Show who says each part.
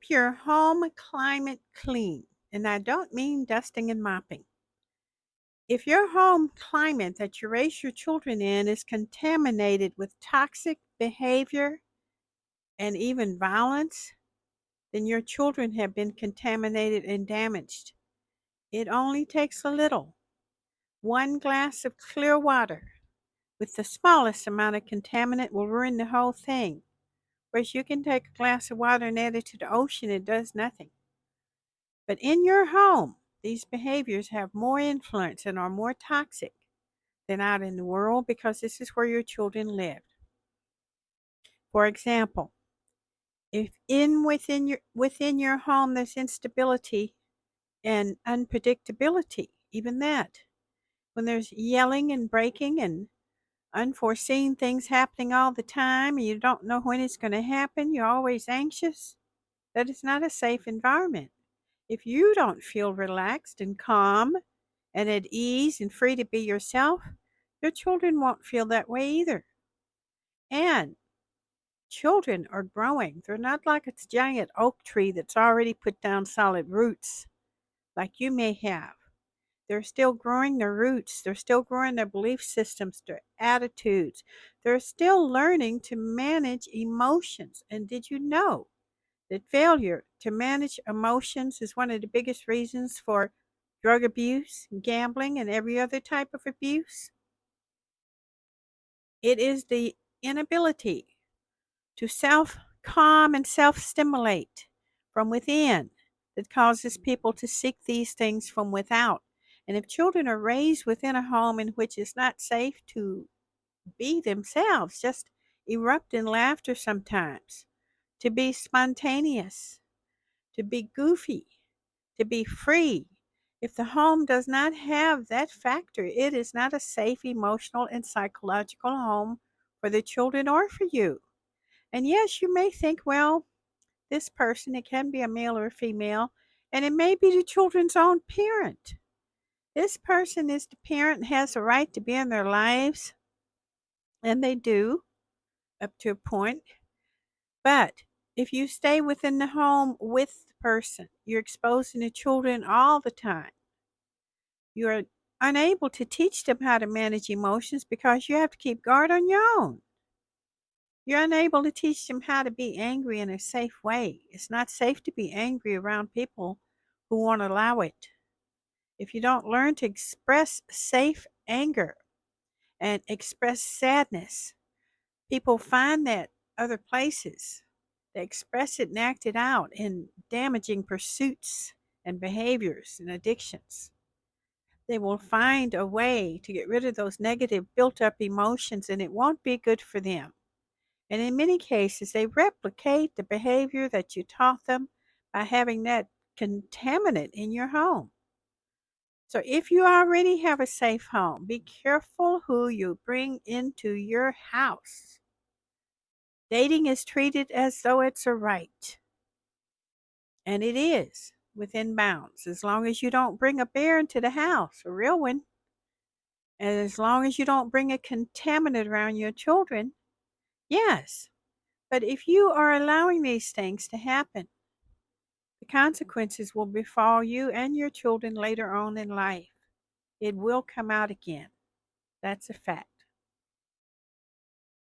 Speaker 1: Keep your home climate clean. And I don't mean dusting and mopping. If your home climate that you raise your children in is contaminated with toxic behavior and even violence, then your children have been contaminated and damaged. It only takes a little. One glass of clear water with the smallest amount of contaminant will ruin the whole thing. Whereas you can take a glass of water and add it to the ocean, it does nothing. But in your home, these behaviors have more influence and are more toxic than out in the world because this is where your children live. For example, if within your home there's instability and unpredictability, even that, when there's yelling and breaking and unforeseen things happening all the time and you don't know when it's going to happen, you're always anxious, that is not a safe environment. If you don't feel relaxed and calm and at ease and free to be yourself, your children won't feel that way either. And children are growing. They're not like a giant oak tree that's already put down solid roots like you may have. They're still growing their roots. They're still growing their belief systems, their attitudes. They're still learning to manage emotions. And did you know that failure to manage emotions is one of the biggest reasons for drug abuse, gambling, and every other type of abuse? It is the inability to self calm and self stimulate from within that causes people to seek these things from without. And if children are raised within a home in which it's not safe to be themselves, just erupt in laughter sometimes, to be spontaneous, to be goofy, to be free. If the home does not have that factor, it is not a safe emotional and psychological home for the children or for you. And yes, you may think, well, this person, it can be a male or a female, and it may be the children's own parent. This person is the parent and has a right to be in their lives, and they do up to a point. But if you stay within the home with the person, you're exposing the children all the time. You're unable to teach them how to manage emotions because you have to keep guard on your own. You're unable to teach them how to be angry in a safe way. It's not safe to be angry around people who won't allow it. If you don't learn to express safe anger and express sadness, people find that other places. They express it and act it out in damaging pursuits and behaviors and addictions. They will find a way to get rid of those negative built up emotions, and it won't be good for them. And in many cases, they replicate the behavior that you taught them by having that contaminant in your home. So if you already have a safe home, be careful who you bring into your house. Dating is treated as though it's a right, and it is within bounds, as long as you don't bring a bear into the house, a real one, and as long as you don't bring a contaminant around your children. Yes, but if you are allowing these things to happen, the consequences will befall you and your children later on in life. It will come out again. That's a fact.